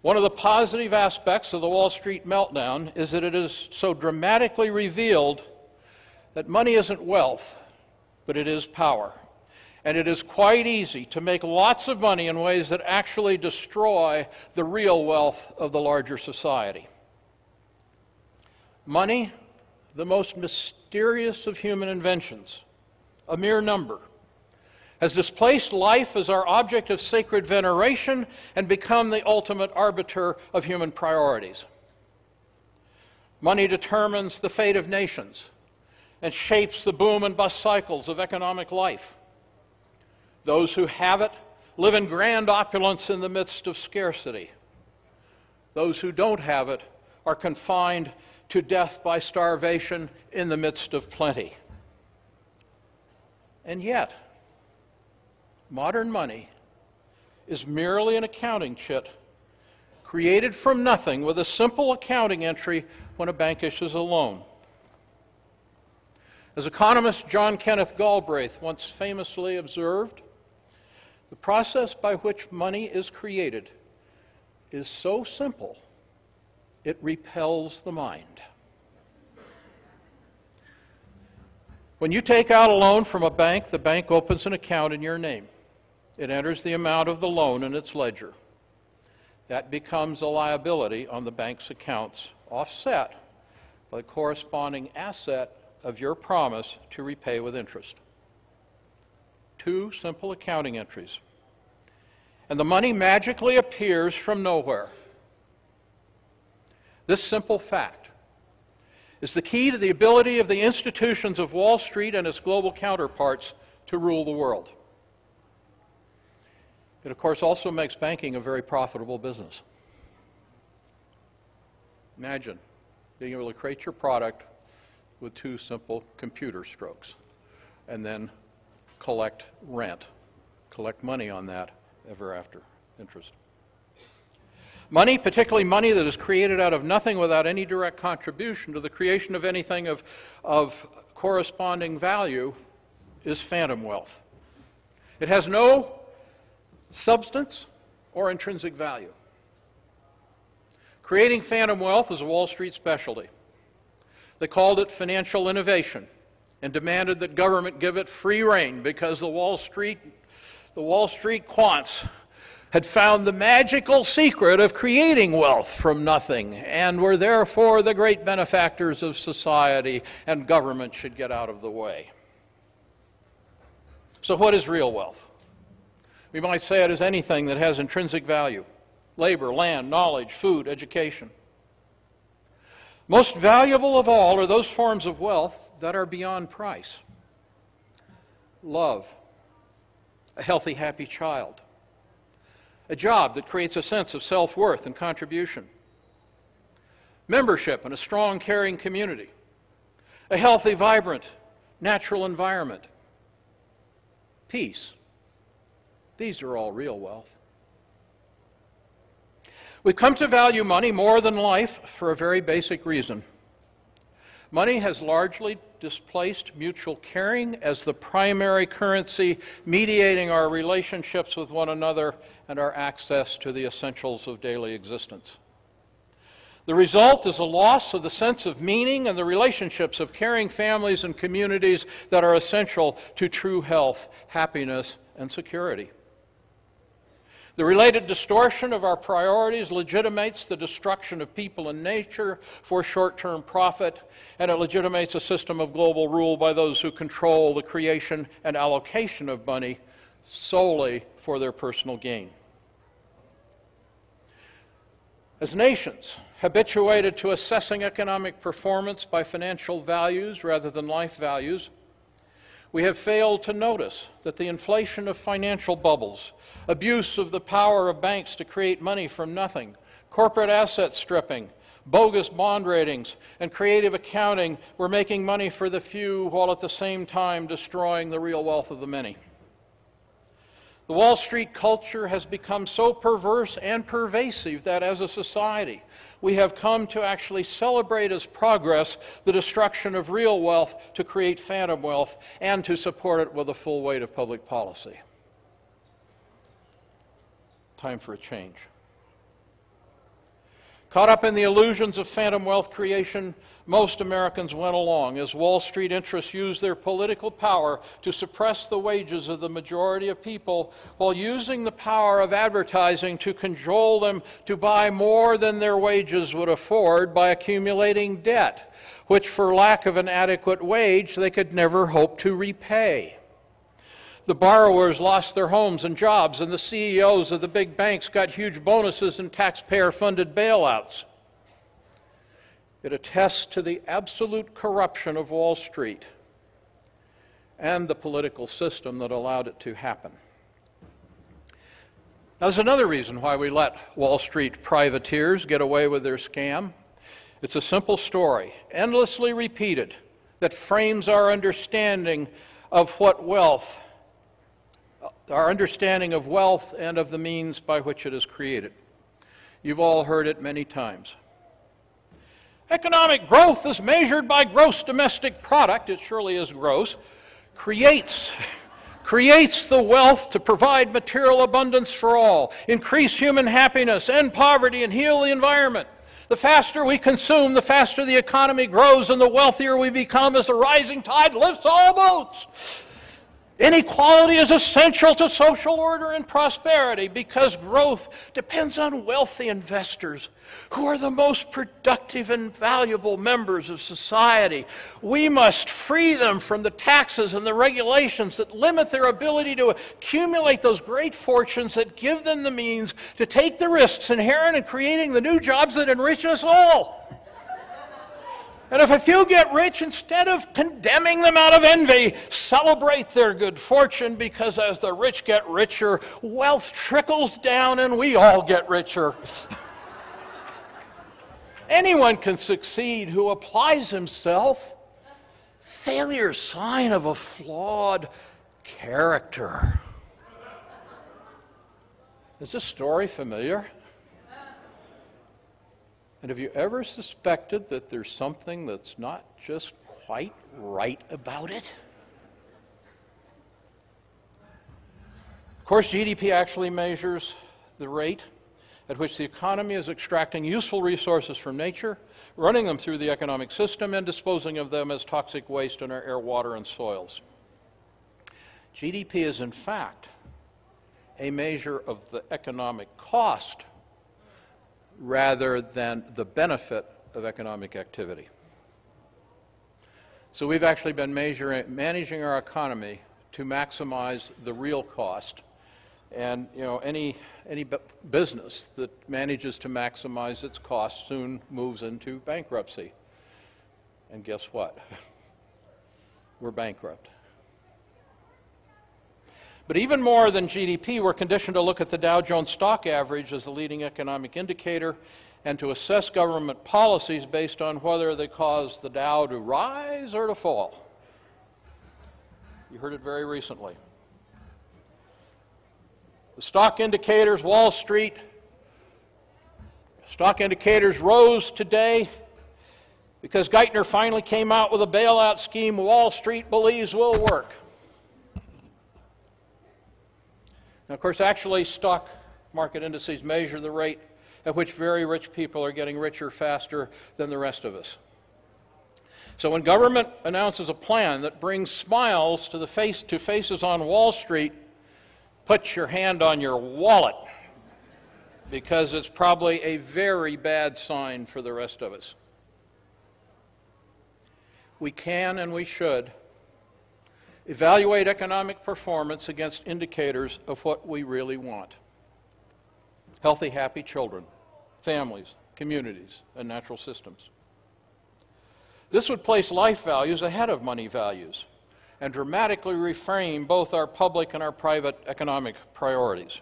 One of the positive aspects of the Wall Street meltdown is that it has so dramatically revealed that money isn't wealth, but it is power. And it is quite easy to make lots of money in ways that actually destroy the real wealth of the larger society. Money, the most mysterious of human inventions, a mere number, has displaced life as our object of sacred veneration and become the ultimate arbiter of human priorities. Money determines the fate of nations and shapes the boom and bust cycles of economic life. Those who have it live in grand opulence in the midst of scarcity. Those who don't have it are confined to death by starvation in the midst of plenty. And yet, modern money is merely an accounting chit created from nothing with a simple accounting entry when a bank issues a loan. As economist John Kenneth Galbraith once famously observed, the process by which money is created is so simple, it repels the mind. When you take out a loan from a bank, the bank opens an account in your name. It enters the amount of the loan in its ledger. That becomes a liability on the bank's accounts, offset by the corresponding asset of your promise to repay with interest. Two simple accounting entries. And the money magically appears from nowhere. This simple fact is the key to the ability of the institutions of Wall Street and its global counterparts to rule the world. It, of course, also makes banking a very profitable business. Imagine being able to create your product with two simple computer strokes and then collect rent, collect money on that ever after, interest. Money, particularly money that is created out of nothing without any direct contribution to the creation of anything of corresponding value, is phantom wealth. It has no substance or intrinsic value. Creating phantom wealth is a Wall Street specialty. They called it financial innovation and demanded that government give it free rein because the Wall Street quants had found the magical secret of creating wealth from nothing and were therefore the great benefactors of society, and government should get out of the way. So what is real wealth? We might say it is anything that has intrinsic value: labor, land, knowledge, food, education. Most valuable of all are those forms of wealth that are beyond price. Love, a healthy, happy child, a job that creates a sense of self-worth and contribution, membership in a strong, caring community, a healthy, vibrant, natural environment, peace. These are all real wealth. We've come to value money more than life for a very basic reason. Money has largely displaced mutual caring as the primary currency mediating our relationships with one another and our access to the essentials of daily existence. The result is a loss of the sense of meaning and the relationships of caring families and communities that are essential to true health, happiness, and security. The related distortion of our priorities legitimates the destruction of people and nature for short-term profit, and it legitimates a system of global rule by those who control the creation and allocation of money solely for their personal gain. As nations habituated to assessing economic performance by financial values rather than life values, we have failed to notice that the inflation of financial bubbles, abuse of the power of banks to create money from nothing, corporate asset stripping, bogus bond ratings, and creative accounting were making money for the few while at the same time destroying the real wealth of the many. The Wall Street culture has become so perverse and pervasive that as a society, we have come to actually celebrate as progress the destruction of real wealth to create phantom wealth and to support it with the full weight of public policy. Time for a change. Caught up in the illusions of phantom wealth creation, most Americans went along as Wall Street interests used their political power to suppress the wages of the majority of people while using the power of advertising to cajole them to buy more than their wages would afford by accumulating debt, which for lack of an adequate wage they could never hope to repay. The borrowers lost their homes and jobs, and the CEOs of the big banks got huge bonuses and taxpayer-funded bailouts. It attests to the absolute corruption of Wall Street and the political system that allowed it to happen. Now, there's another reason why we let Wall Street privateers get away with their scam. It's a simple story, endlessly repeated, that frames our understanding of wealth and of the means by which it is created. You've all heard it many times. Economic growth is measured by gross domestic product, it surely is gross, creates the wealth to provide material abundance for all, increase human happiness, end poverty, and heal the environment. The faster we consume, the faster the economy grows, and the wealthier we become as the rising tide lifts all boats. Inequality is essential to social order and prosperity because growth depends on wealthy investors who are the most productive and valuable members of society. We must free them from the taxes and the regulations that limit their ability to accumulate those great fortunes that give them the means to take the risks inherent in creating the new jobs that enrich us all. And if a few get rich, instead of condemning them out of envy, celebrate their good fortune, because as the rich get richer, wealth trickles down and we all get richer. Anyone can succeed who applies himself. Failure is a sign of a flawed character. Is this story familiar? And have you ever suspected that there's something that's not just quite right about it? Of course, GDP actually measures the rate at which the economy is extracting useful resources from nature, running them through the economic system, and disposing of them as toxic waste in our air, water, and soils. GDP is, in fact, a measure of the economic cost rather than the benefit of economic activity. So we've actually been managing our economy to maximize the real cost. And any business that manages to maximize its cost soon moves into bankruptcy. And guess what? We're bankrupt. But even more than GDP, we're conditioned to look at the Dow Jones stock average as the leading economic indicator and to assess government policies based on whether they cause the Dow to rise or to fall. You heard it very recently. The stock indicators, Wall Street, stock indicators rose today because Geithner finally came out with a bailout scheme Wall Street believes will work. Now, of course, actually, stock market indices measure the rate at which very rich people are getting richer faster than the rest of us. So when government announces a plan that brings smiles to faces on Wall Street, put your hand on your wallet, because it's probably a very bad sign for the rest of us. We can and we should evaluate economic performance against indicators of what we really want. Healthy, happy children, families, communities, and natural systems. This would place life values ahead of money values and dramatically reframe both our public and our private economic priorities.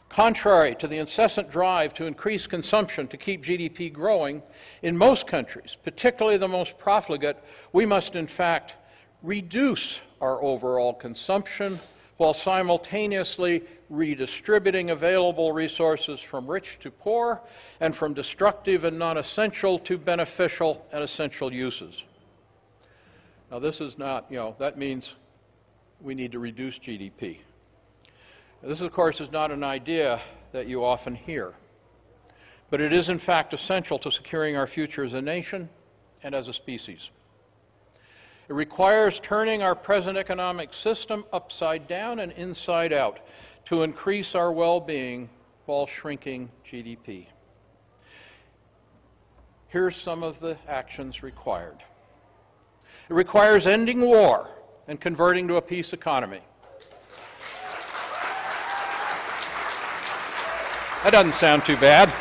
Contrary to the incessant drive to increase consumption to keep GDP growing, in most countries, particularly the most profligate, we must in fact reduce our overall consumption while simultaneously redistributing available resources from rich to poor and from destructive and non-essential to beneficial and essential uses. Now, this is not, that means we need to reduce GDP. This, of course, is not an idea that you often hear. but it is in fact essential to securing our future as a nation and as a species. It requires turning our present economic system upside down and inside out to increase our well-being while shrinking GDP. Here's some of the actions required. It requires ending war and converting to a peace economy. That doesn't sound too bad.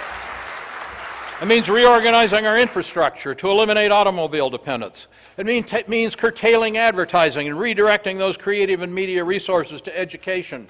It means reorganizing our infrastructure to eliminate automobile dependence. It means curtailing advertising and redirecting those creative and media resources to education,